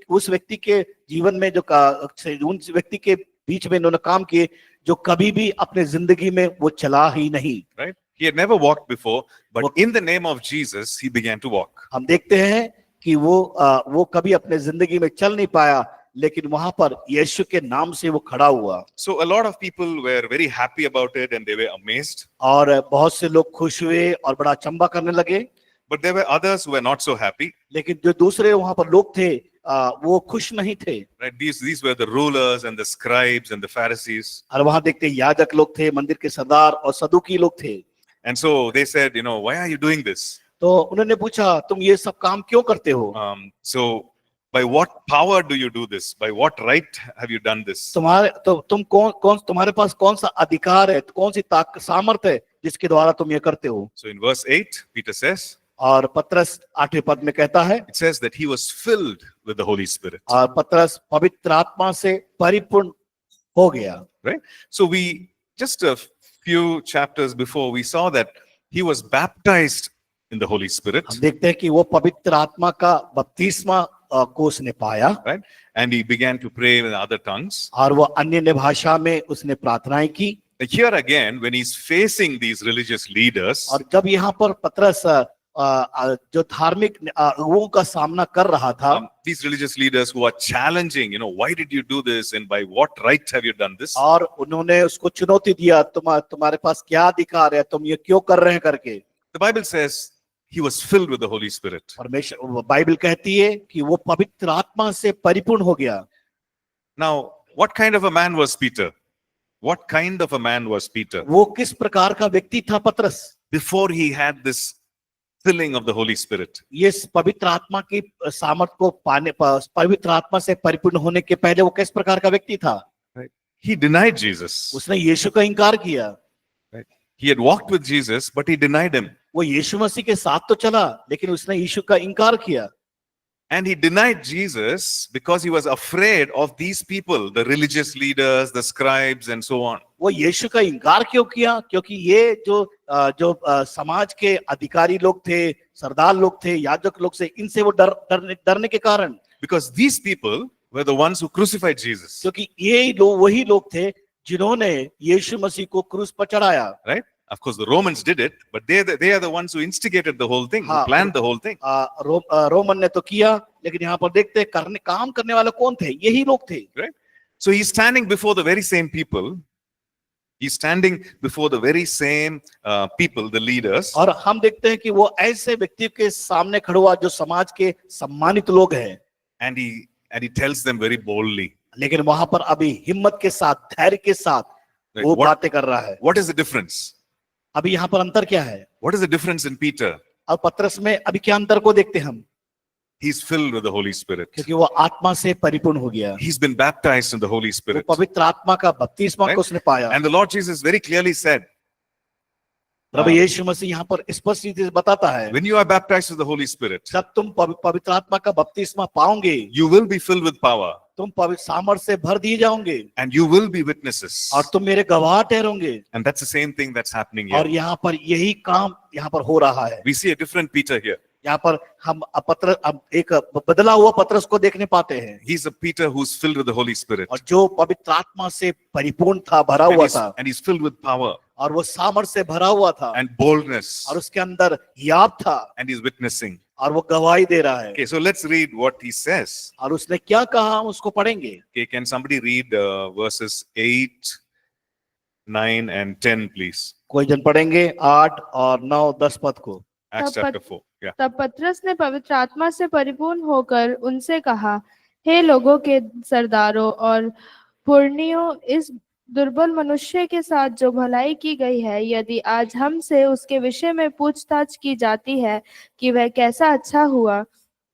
उस व्यक्ति के जीवन में उन व्यक्ति के बीच में इन्होंने काम किए जो कभी भी अपने जिंदगी में वो चला ही नहीं। Right? He had never walked before, but in the name of Jesus, he began to walk. हम देखते हैं कि वो कभी अपने जिंदगी में चल नहीं पाया, लेकिन वहां पर यीशु के नाम से वो खड़ा हुआ। So a lot of people were very happy about it and they were amazed. और बहुत से लोग खुश हुए और बड़ा अचंभा करने लगे। But there were others who were not so happy. लेकिन जो दूसरे वहां पर लोग थे वो खुश नहीं थे। Right? These were the rulers and the scribes and the Pharisees. और वहां देखते याजक लोग थे, मंदिर के सरदार और सदूकी लोग थे। And so they said, why are you doing this? तो उन्होंने पूछा, तुम ये सब काम क्यों करते हो? So by what power do you do this? By what right have you done this? तुम्हारे पास कौन सा अधिकार है, कौन सी सामर्थ है जिसके द्वारा तुम ये करते हो? So in verse 8, Peter says, और पतरस 8वें पद में कहता है, it says that he was filled with the Holy Spirit. और पतरस पवित्र आत्मा से परिपूर्ण हो गया। Right? So we just a few chapters before we saw that he was baptized in the Holy Spirit. हम देखते हैं कि वो पवित्र आत्मा का बपतिस्मा को उसने पाया, right? And he began to pray in other tongues. और वो अन्य भाषा में उसने प्रार्थनाएं की। Here again, when he's facing these religious leaders, और जब यहाँ पर पतरस जो धार्मिक लोगों का सामना कर रहा था, these religious leaders who are challenging, why did you do this and by what right have you done this? और उन्होंने उसको चुनौती दिया, तुम्हारे पास क्या अधिकार है, तुम ये क्यों कर रहे हैं करके। The Bible says he was filled with the Holy Spirit. परमेश्वर बाइबल कहती है कि वो पवित्र आत्मा से परिपूर्ण हो गया। Now, what kind of a man was Peter? What kind of a man was Peter? वो किस प्रकार का व्यक्ति था पतरस? Before he had this filling of the Holy Spirit. ये पवित्र आत्मा की सामर्थ को पाने, पवित्र आत्मा से परिपूर्ण होने के पहले वो किस प्रकार का व्यक्ति था? Right? He denied Jesus. उसने यीशु का इनकार किया। Right? He had walked with Jesus, but he denied him. वो यीशु मसीह के साथ तो चला, लेकिन उसने यीशु का इनकार किया। And he denied Jesus because he was afraid of these people, the religious leaders, the scribes, and so on. वो यीशु का इनकार क्यों किया? क्योंकि ये जो समाज के अधिकारी लोग थे, सरदार लोग थे, याजक लोग से, इनसे वो डरने के कारण। Because these people were the ones who crucified Jesus. क्योंकि ये लोग वही लोग थे जिन्होंने यीशु मसीह को क्रूस पर चढ़ाया। Right? Of course, the Romans did it, but they are the ones who instigated the whole thing, who planned the whole thing. Roman ने तो किया, लेकिन यहाँ पर देखते हैं काम करने वाले कौन थे? यही लोग थे। Right? So he's standing before the very same people. He's standing before the very same people, the leaders. और हम देखते हैं कि वो ऐसे व्यक्ति के सामने खड़ा हुआ जो समाज के सम्मानित लोग हैं। And he tells them very boldly. लेकिन वहां पर अभी हिम्मत के साथ, धैर्य के साथ वो बातें कर रहा है। What is the difference? अभी यहाँ पर अंतर क्या है? What is the difference in Peter? अब पतरस में अभी क्या अंतर को देखते हैं हम? He's filled with the Holy Spirit. क्योंकि वो आत्मा से परिपूर्ण हो गया। He's been baptized in the Holy Spirit. वो पवित्र आत्मा का बपतिस्मा को उसने पाया। And the Lord Jesus very clearly said, प्रभु यीशु मसीह यहाँ पर स्पष्ट रीति से बताता है, when you are baptized with the Holy Spirit, जब तुम पवित्र आत्मा का बपतिस्मा पाओगे, you will be filled with power. तुम पवित्र सामर्थ से भर दिए जाओगे, and you will be witnesses. और तुम मेरे गवाह ठहरोगे। And that's the same thing that's happening और here. यहाँ पर यही काम यहाँ पर हो रहा है। We see a different Peter here. यहाँ पर हम एक बदला हुआ पतरस को देखने पाते हैं। He's a Peter who's filled with the Holy Spirit. और जो पवित्र आत्मा से परिपूर्ण था, भरा हुआ था, And he's filled with power. और वो सामर्थ से भरा हुआ था and boldness, और उसके अंदर हियाव था and he's witnessing. और वो गवाही दे रहा है। Okay, so let's read what he says. और उसने क्या कहा हम उसको पढ़ेंगे। Okay, can somebody read verses 8, 9, and 10, please? कोई जन पढ़ेंगे 8 और 9 10 पद को। Acts तब chapter 4. Yeah. तब पतरस ने पवित्र आत्मा से परिपूर्ण होकर उनसे कहा, हे लोगों के सरदारों और पुरनियों, इस दुर्बल मनुष्य के साथ जो भलाई की गई है, यदि आज हमसे उसके विषय में पूछताछ की जाती है कि वह कैसा अच्छा हुआ,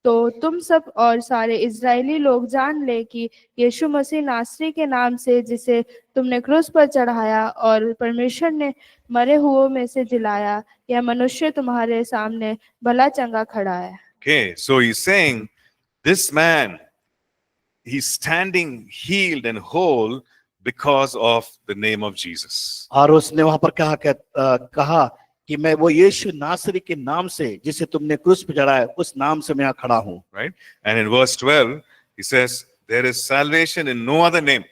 तो तुम सब और सारे इजरायली लोग जान ले कि यीशु मसीह नासरी के नाम से, जिसे तुमने क्रूस पर चढ़ाया और परमेश्वर ने मरे हुओं में से जिलाया, यह मनुष्य तुम्हारे सामने भला चंगा खड़ा है। Okay, so he's saying this man, he's standing healed and whole because of the name of Jesus. और उसने वहां पर कहा कि मैं वो यीशु नासरी के नाम से, जिसे तुमने क्रूस पर चढ़ाया, उस नाम से मैं यहाँ खड़ा हूँ। Right? And in verse 12, he says, there is salvation in no other name.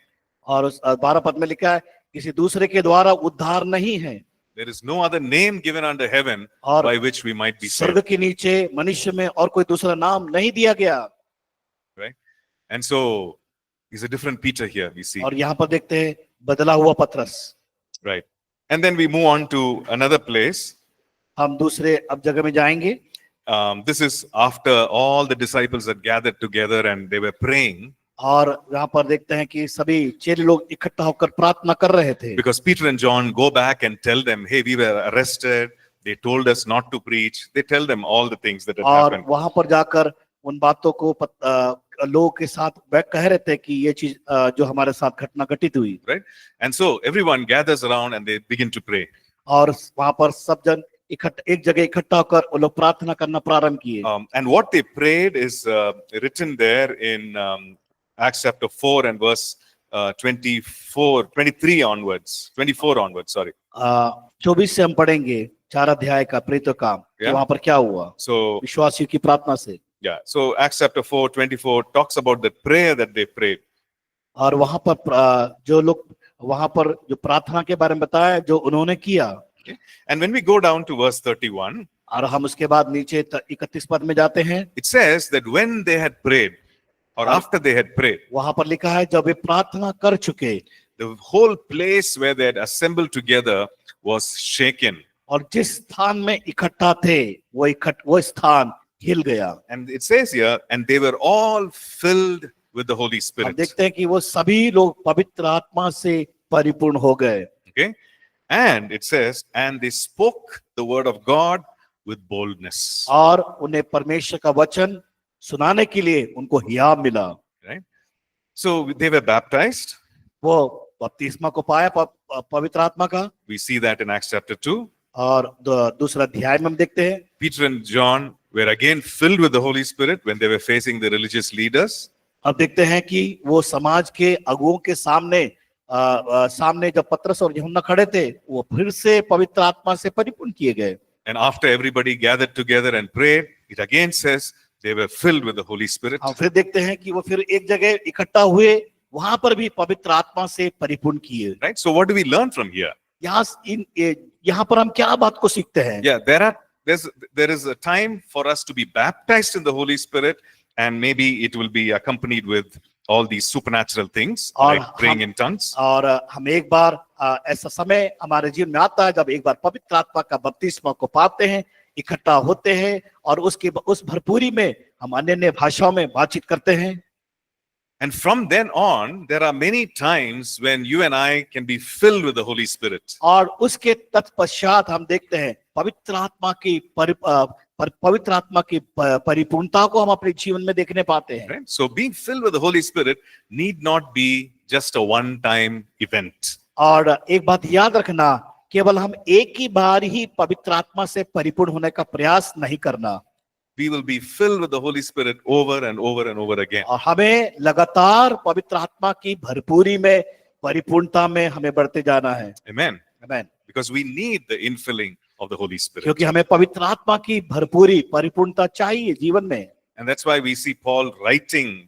और उस 12 पद में लिखा है, किसी दूसरे के द्वारा उद्धार नहीं है। There is no other name given under heaven और by which we might be स्वर्ग saved. के नीचे मनुष्य में और कोई दूसरा नाम नहीं दिया गया। Right? And so he's a different Peter here, we see. और यहाँ पर देखते हैं बदला हुआ पतरस। Right. And then we move on to another place. हम दूसरे अब जगह में जाएंगे। This is after all the disciples had gathered together and they were praying, और यहाँ पर देखते हैं कि सभी चेले लोग इकट्ठा होकर प्रार्थना कर रहे थे। because Peter and John go back and tell them, hey, we were arrested. They told us not to preach. They tell them all the things that had और happened. वहां पर जाकर उन बातों को लोगों के साथ कह रहे थे कि ये चीज जो हमारे साथ घटना घटित हुई। Right? And so everyone gathers around and they begin to pray. और वहां पर सब जन एक जगह इकट्ठा होकर वो लोग प्रार्थना करना प्रारंभ किए। And what they prayed is written there in Acts chapter 4 and verse 23 onwards, 24 onwards, sorry. 24 से हम पढ़ेंगे 4 अध्याय का प्रेरितों का काम। Yeah. वहां पर क्या हुआ So, विश्वासियों की प्रार्थना से। yeah, so Acts chapter 4, 24 talks about the prayer that they prayed. और वहां पर जो लोग वहां पर जो प्रार्थना के बारे में बताया जो उन्होंने किया। Okay? And when we go down to verse 31, और हम उसके बाद नीचे 31 पद में जाते हैं। it says that when they had prayed, or after they had prayed, वहां पर लिखा है जब वे प्रार्थना कर चुके, the whole place where they had assembled together was shaken. और जिस स्थान में इकट्ठा थे वो स्थान हिल गया। And it says here, and they were all filled with the Holy हम Spirit. देखते हैं कि वो सभी लोग पवित्र आत्मा से परिपूर्ण हो गए। Okay? And it says, and they spoke the word of God with boldness. और उन्हें परमेश्वर का वचन सुनाने के लिए उनको हियाव मिला। Right? So they were baptized. वो बपतिस्मा को पाया पवित्र आत्मा का। We see that in Acts chapter 2. और दूसरा अध्याय में हम देखते हैं Peter and John were again filled with the Holy Spirit when they were facing the religious leaders. अब देखते हैं कि वो समाज के अगुओं के सामने जब पतरस और यूहन्ना खड़े थे, वो फिर से पवित्र आत्मा से परिपूर्ण किए गए। And after everybody gathered together and prayed, it again says they were filled with the Holy Spirit. हम फिर देखते हैं कि वो फिर एक जगह इकट्ठा हुए, वहां पर भी पवित्र आत्मा से परिपूर्ण किए। Right? So what do we learn from here? यहाँ पर हम क्या बात को सीखते हैं? Yeah, there is a time for us to be baptized in the Holy Spirit, and maybe it will be accompanied with all these supernatural things, like praying in tongues. और हम एक बार ऐसा समय हमारे जीवन में आता है जब एक बार पवित्र आत्मा का बपतिस्मा को पाते हैं, इकट्ठा होते हैं और उस भरपूरी में हम अन्य भाषाओं में बातचीत करते हैं। And from then on, there are many times when you and I can be filled with the Holy Spirit. और उसके तत्पश्चात हम देखते हैं पवित्र आत्मा की परिपूर्णता को हम अपने जीवन में देखने पाते हैं। Right? So being filled with the Holy Spirit need not be just a one-time event. और एक बात याद रखना, केवल हम एक ही बार ही पवित्र आत्मा से परिपूर्ण होने का प्रयास नहीं करना। We will be filled with the Holy Spirit over and over and over again. और हमें लगातार पवित्र आत्मा की भरपूरी में परिपूर्णता में हमें बढ़ते जाना है। Amen. आमीन। Because we need the infilling of the Holy Spirit. क्योंकि हमें पवित्र आत्मा की भरपूरी परिपूर्णता चाहिए जीवन में। And that's why we see Paul writing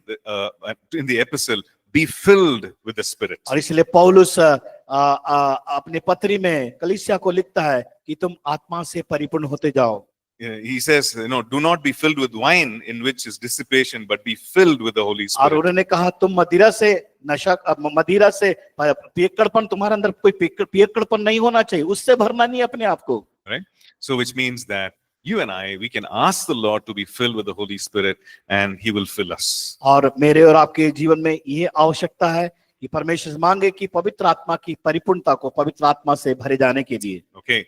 in the epistle, be filled with the Spirit. और इसलिए पौलुस अपने पत्री में कलीसिया को लिखता है कि तुम आत्मा से परिपूर्ण होते जाओ। He says, do not be filled with wine in which is dissipation, but be filled with the Holy और Spirit. उन्होंने कहा तुम मदिरा से पियक्कड़पन, तुम्हारे अंदर कोई पियक्कड़पन नहीं होना चाहिए, उससे भरना नहीं अपने आप को। Right? So which means that you and I, we can ask the Lord to be filled with the Holy Spirit and He will fill us. और मेरे और आपके जीवन में ये आवश्यकता है कि परमेश्वर मांगे कि पवित्र आत्मा की परिपूर्णता को पवित्र आत्मा से भरे जाने के लिए। Okay.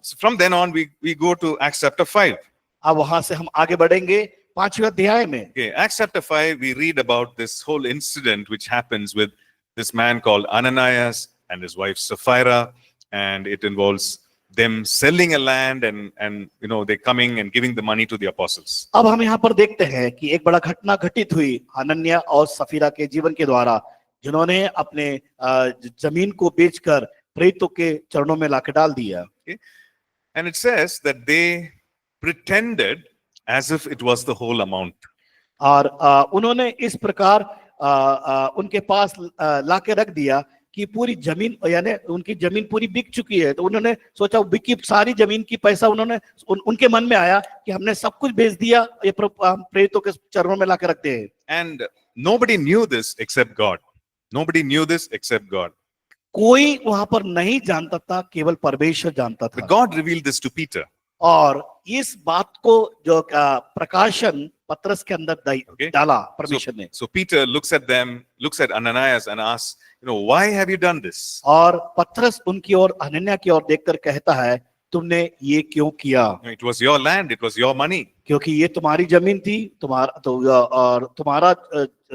So from then on, we go to Acts chapter 5. अब वहां से हम आगे बढ़ेंगे 5वें अध्याय में। Okay. Acts chapter 5, we read about this whole incident which happens with this man called Ananias and his wife Sapphira, and it involves them selling a land and they coming and giving the money to the apostles. अब हम यहाँ पर देखते हैं कि एक बड़ा घटना घटित हुई अनन्या और सफीरा के जीवन के द्वारा, जिन्होंने अपने जमीन को बेचकर प्रेरितों के चरणों में लाके डाल दिया। Okay. And it says that they pretended as if it was the whole amount. और उन्होंने इस प्रकार उनके पास लाके रख दिया कि पूरी जमीन, यानी उनकी जमीन पूरी बिक चुकी है, तो उन्होंने सोचा बिकी सारी जमीन की पैसा उन्होंने उनके मन में आया कि हमने सब कुछ बेच दिया, ये प्रेरितों के चरणों में लाके रखते हैं। And nobody knew this except God. Nobody knew this except God. कोई वहां पर नहीं जानता था, केवल परमेश्वर जानता But था। God revealed this to Peter. और इस बात को जो प्रकाशन पत्रस के अंदर Okay. डाला परमेश्वर ने। So Peter looks at Ananias and asks, why have you done this? और पत्रस उनकी ओर, हनन्याह की ओर देखकर कहता है, तुमने ये क्यों किया? It was your land, it was your money. क्योंकि ये तुम्हारी जमीन थी, तुम्हारा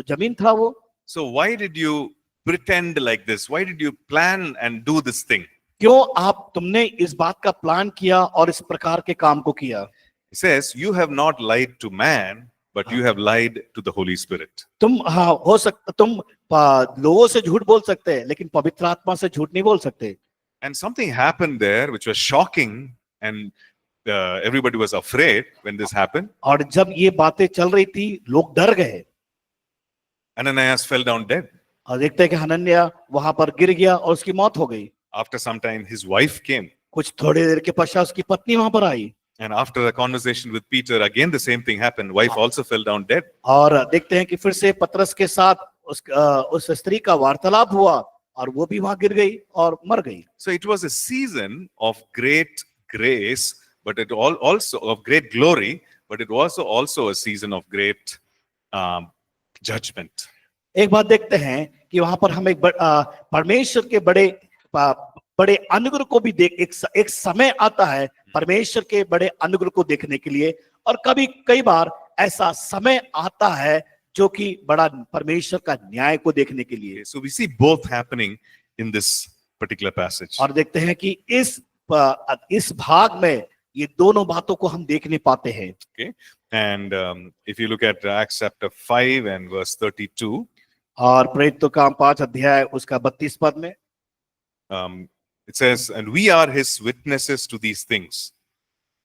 जमीन था वो। So why did you pretend like this? Why did you plan and do this thing? क्यों तुमने इस बात का प्लान किया और इस प्रकार के काम को किया? He says, you have not lied to man, but you have lied to the Holy Spirit. तुम हो सकता, तुम लोगों से झूठ बोल सकते हैं, लेकिन पवित्र आत्मा से झूठ नहीं बोल सकते। And something happened there which was shocking, and everybody was afraid when this happened. और जब ये बातें चल रही थी, लोग डर गए। Ananias fell down dead. और देखते हैं कि हनन्याह वहां पर गिर गया और उसकी मौत हो गई। After some time, his wife came. कुछ थोड़ी देर के पश्चात उसकी पत्नी वहां पर आई। And after a conversation with Peter, again the same thing happened. Wife also fell down dead. और देखते हैं कि फिर से पतरस के साथ उस स्त्री का वार्तालाप हुआ और वो भी वहां गिर गई और मर गई। So it was a season of great grace, but it also of great glory, but it was also a season of great judgment. एक बात देखते हैं कि वहां पर हम परमेश्वर के बड़े अनुग्रह को भी एक समय आता है परमेश्वर के बड़े अनुग्रह को देखने के लिए, और कई बार ऐसा समय आता है जो कि बड़ा परमेश्वर का न्याय को देखने के लिए। So we see both happening in this particular passage. और देखते हैं कि इस भाग में ये दोनों बातों को हम देख नहीं पाते हैं। Okay, and if you look at Acts chapter 5 and verse 32, और प्रेरितों का 5 अध्याय उसका 32 पद में it says, and we are his witnesses to these things.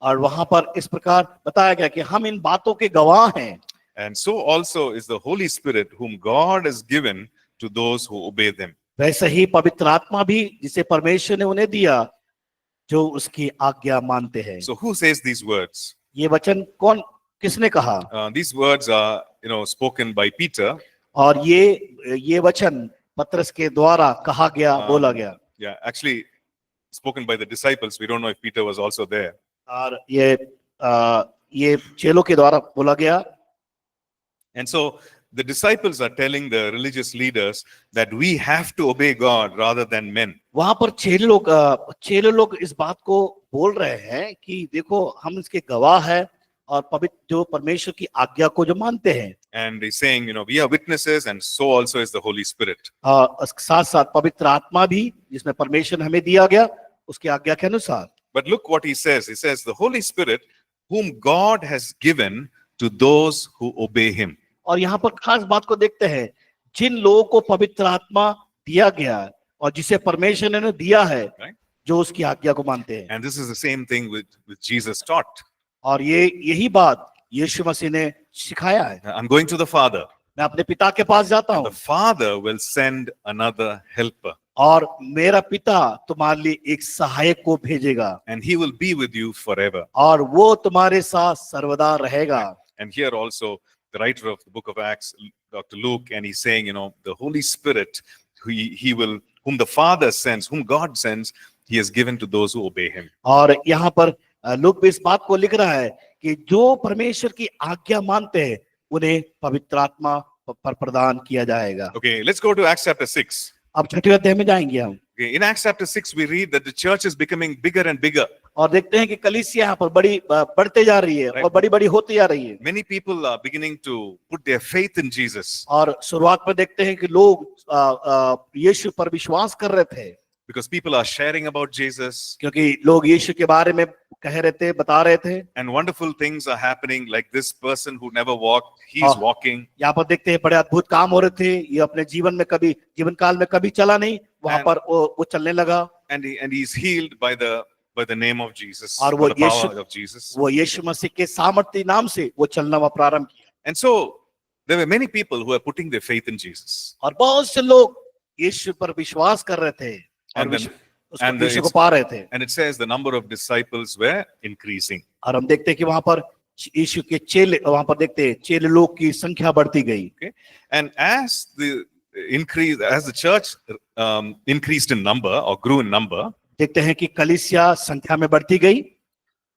और वहां पर इस प्रकार बताया गया कि हम इन बातों के गवाह हैं। And so also is the Holy Spirit, whom God has given to those who obey them. वैसे ही पवित्र आत्मा भी जिसे परमेश्वर ने उन्हें दिया जो उसकी आज्ञा मानते हैं। So who says these words? ये वचन किसने कहा? These words are, spoken by Peter. और ये वचन पतरस के द्वारा कहा गया, बोला गया। Yeah, actually spoken by the disciples. We don't know if Peter was also there. और ये चेलों के द्वारा बोला गया। And so the disciples are telling the religious leaders that we have to obey God rather than men. वहां पर चेले लोग इस बात को बोल रहे हैं कि देखो हम इसके गवाह हैं और पवित्र जो परमेश्वर की आज्ञा को जो मानते हैं। And he's saying, we are witnesses, and so also is the Holy Spirit. साथ साथ पवित्र आत्मा भी जिसमें परमेश्वर हमें दिया गया उसकी आज्ञा के अनुसार। But look what he says. He says, the Holy Spirit, whom God has given to those who obey him. और यहाँ पर खास बात को देखते हैं, जिन लोगों को पवित्र आत्मा दिया गया और जिसे परमेश्वर ने दिया है, जो उसकी आज्ञा को मानते हैं। And this is the same thing with Jesus taught. और यही बात यीशु मसीह ने सिखाया है। I'm going to the Father. मैं अपने पिता के पास जाता The हूँ Father will send another helper, और मेरा पिता तुम्हारे लिए एक सहायक को भेजेगा and he will be with you forever. और वो तुम्हारे साथ सर्वदा रहेगा। And here also, the writer of the book of Acts, Dr. Luke, and he's saying, the Holy Spirit, whom the Father sends, whom God sends, he has given to those who obey him. और यहाँ पर look भी इस बात को लिख रहा है कि जो परमेश्वर की आज्ञा मानते हैं उन्हें पवित्र आत्मा पर प्रदान किया जाएगा। Okay, let's go to Acts chapter 6. अब छठे अध्याय में जाएंगे हम Okay, in Acts chapter 6, we read that the church is becoming bigger and bigger. और देखते हैं कि कलीसिया यहाँ पर बढ़ते जा रही है और बड़ी बड़ी होती जा रही है। Many people are beginning to put their faith in Jesus और शुरुआत में देखते हैं कि लोग यीशु पर विश्वास कर रहे थे because people are sharing about Jesus, क्योंकि लोग यीशु के बारे में कह रहे थे, बता रहे थे। and wonderful things are happening, like this person who never walked, he's walking. यहाँ पर देखते हैं बड़े अद्भुत काम हो रहे थे। ये अपने जीवन काल में कभी चला नहीं, वहां पर वो चलने लगा And he's healed by the name of Jesus, और by the power of Jesus. वो यीशु मसीह के सामर्थ्य नाम से वो चलना वो प्रारंभ किया। And so there were many people who are putting their faith in Jesus. और बहुत से लोग यीशु पर विश्वास कर रहे थे और यीशु को पा रहे थे। And it says the number of disciples were increasing. और हम देखते हैं कि वहां पर यीशु के चेले, वहां पर देखते हैं चेले लोग की संख्या बढ़ती गई। Okay, and as the church increased in number or grew in number, देखते हैं कि कलीसिया संख्या में बढ़ती गई।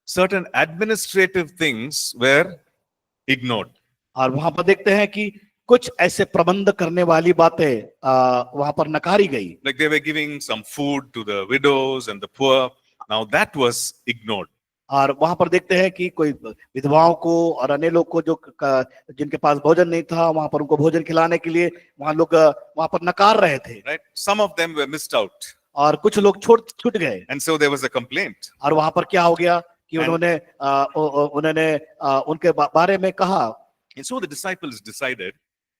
certain administrative things were ignored. और वहां पर देखते हैं कि कुछ ऐसे प्रबंध करने वाली बातें वहां पर नकारी गई। Like they were giving some food to the widows and the poor. Now that was ignored. और वहां पर देखते हैं कि कोई विधवाओं को और अन्य लोग को जिनके पास भोजन नहीं था, वहां पर उनको भोजन खिलाने के लिए वहां लोग वहां पर नकार रहे थे। Right? Some of them were missed out. और कुछ लोग छूट गए। And so there was a complaint. और वहां पर क्या हो गया कि उन्होंने उनके बारे में कहा। And so the disciples decided,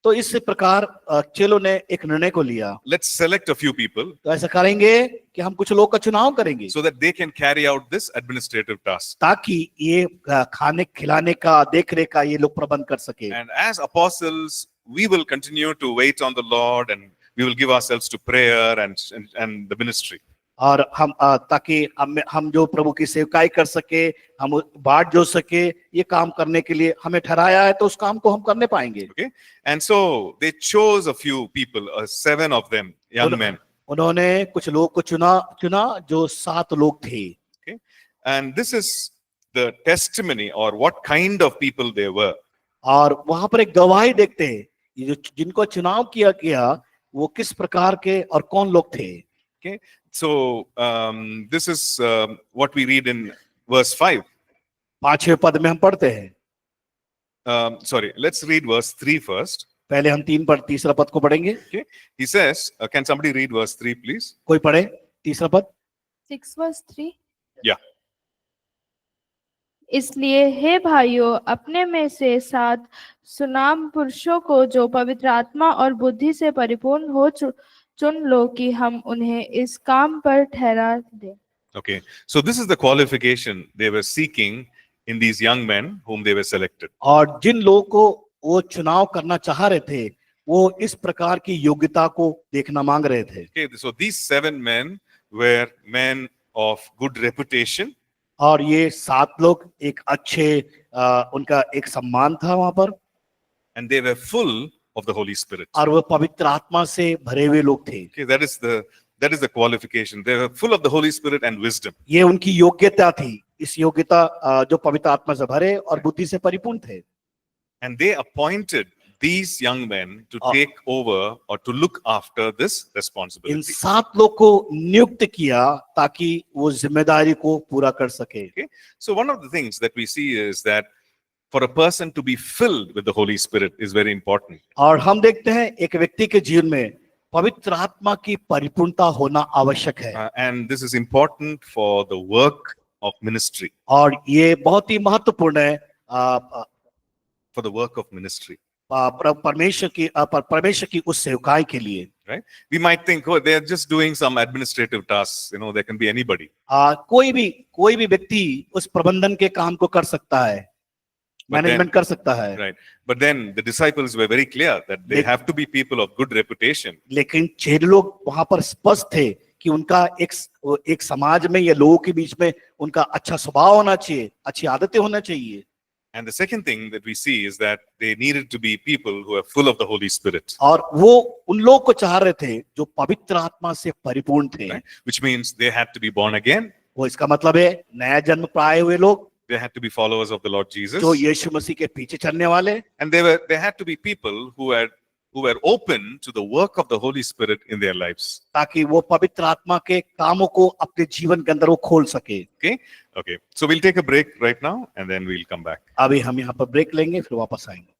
तो इस प्रकार चेलों ने एक निर्णय को लिया, let's select a few people तो ऐसा करेंगे कि हम कुछ लोग का चुनाव करेंगे so that they can carry out this administrative task. ताकि ये खाने खिलाने का देखरेख का ये लोग प्रबंध कर सके। And as apostles, we will continue to wait on the Lord and we will give ourselves to prayer and the ministry. और हम ताकि हम जो प्रभु की सेवकाई कर सके, हम बाट जो सके, ये काम करने के लिए हमें ठहराया है, तो उस काम को हम करने पाएंगे। Okay, and so they chose a few people, 7 of them, young men. उन्होंने कुछ लोग को चुना जो 7 लोग थे। Okay, and this is the testimony or what kind of people they were. और वहां पर एक गवाही देखते हैं, ये जो जिनको चुनाव किया गया वो किस प्रकार के और कौन लोग थे। Okay, so this is what we read in verse 5. 5वें पद में हम पढ़ते हैं। Sorry, let's read verse 3 first. पहले हम 3 पद को पढ़ेंगे। Okay, he says, can somebody read verse 3 please? कोई पढ़े 3 पद। 6 verse 3। Yeah. इसलिए हे भाइयों, अपने में से 7 सुनाम पुरुषों को जो पवित्र आत्मा और बुद्धि से परिपूर्ण हो चुन लो कि हम उन्हें इस काम पर ठहरा दें। Okay, so this is the qualification they were seeking in these young men whom they were selected. और जिन लोगों को वो चुनाव करना चाह रहे थे, वो इस प्रकार की योग्यता को देखना मांग रहे थे। Okay, so these 7 men were men of good reputation. और ये 7 लोग एक अच्छे उनका एक सम्मान था वहां पर। And they were full of the Holy Spirit. और वो पवित्र आत्मा से भरे हुए लोग थे। Okay, that is the qualification. They were full of the Holy Spirit and wisdom. ये उनकी योग्यता थी। इस योग्यता जो पवित्र आत्मा से भरे और बुद्धि से परिपूर्ण थे। And they appointed these young men to take over or to look after this in responsibility. 7 लोग को नियुक्त किया ताकि वो जिम्मेदारी को पूरा कर सके। Okay, so one of the things that we see is that for a person to be filled with the Holy Spirit is very important. और हम देखते हैं एक व्यक्ति के जीवन में पवित्र आत्मा की परिपूर्णता होना आवश्यक है। And this is important for the work of ministry. और ये बहुत ही महत्वपूर्ण है For the work of ministry. परमेश्वर की उस सेवकाई के लिए। Right? We might think, oh, they're just doing some administrative tasks. There can be anybody. कोई भी व्यक्ति उस प्रबंधन के काम को कर सकता है। मैनेजमेंट कर सकता है। right. But then the disciples were very clear that they They- have to be people of good reputation. लेकिन 6 लोग वहां पर स्पष्ट थे कि उनका एक समाज में या लोगों के बीच में उनका अच्छा स्वभाव होना चाहिए, अच्छी आदतें होना चाहिए। And the second thing that we see is that they needed to be people who are full of the Holy Spirit, और वो उन लोग को चाह रहे थे जो पवित्र आत्मा से परिपूर्ण थे। right? Which means they had to be born again. वो इसका मतलब है नया जन्म पाए हुए लोग, They had to be followers of the Lord Jesus. जो यीशु मसीह के पीछे चलने वाले, And they had to be people who were open to the work of the Holy Spirit in their lives. ताकि वो पवित्र आत्मा के कामों को अपने जीवन के अंदर वो खोल सके। Okay. So we'll take a break right now and then we'll come back. अभी हम यहाँ पर ब्रेक लेंगे, फिर वापस आएंगे।